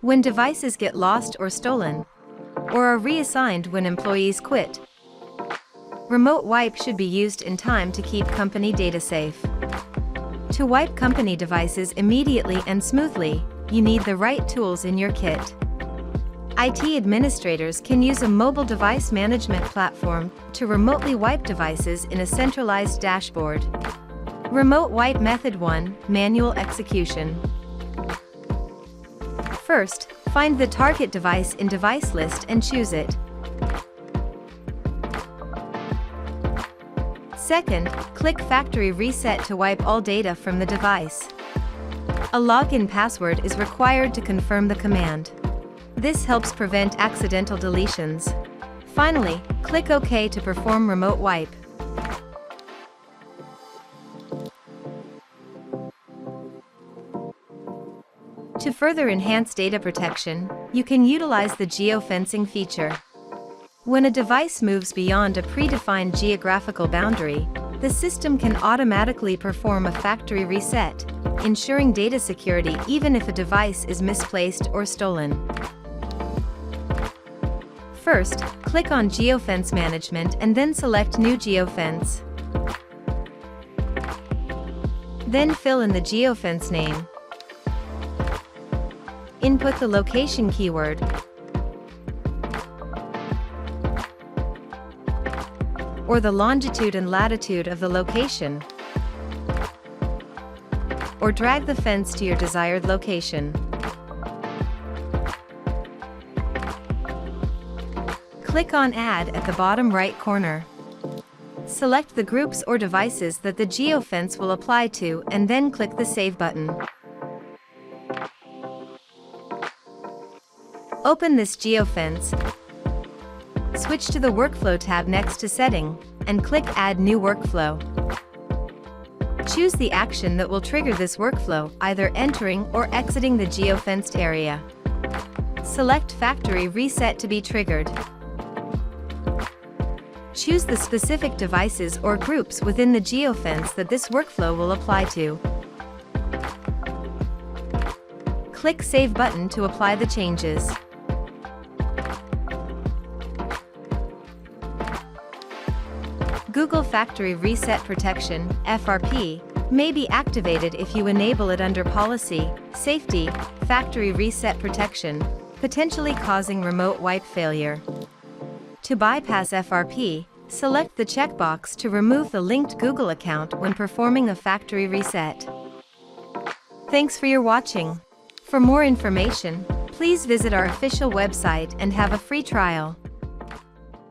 when devices get lost or stolen, or are reassigned when employees quit. Remote wipe should be used in time to keep company data safe. To wipe company devices immediately and smoothly, you need the right tools in your kit. IT administrators can use a mobile device management platform to remotely wipe devices in a centralized dashboard. Remote wipe Method 1, Manual Execution. First, find the target device in Device List and choose it. Second, click Factory Reset to wipe all data from the device. A login password is required to confirm the command. This helps prevent accidental deletions. Finally, click OK to perform remote wipe. To further enhance data protection, you can utilize the geofencing feature. When a device moves beyond a predefined geographical boundary, the system can automatically perform a factory reset, ensuring data security even if a device is misplaced or stolen. First, click on Geofence Management and then select New Geofence. Then fill in the geofence name. Input the location keyword. Or the longitude and latitude of the location. Or drag the fence to your desired location. Click on Add at the bottom right corner. Select the groups or devices that the geofence will apply to and then click the Save button. Open this geofence, switch to the Workflow tab next to Setting, and click Add New Workflow. Choose the action that will trigger this workflow, either entering or exiting the geofenced area. Select Factory Reset to be triggered. Choose the specific devices or groups within the geofence that this workflow will apply to. Click Save button to apply the changes. Google Factory Reset Protection, FRP, may be activated if you enable it under Policy, Safety, Factory Reset Protection, potentially causing remote wipe failure. To bypass FRP, select the checkbox to remove the linked Google account when performing a factory reset. Thanks for your watching. For more information, please visit our official website and have a free trial.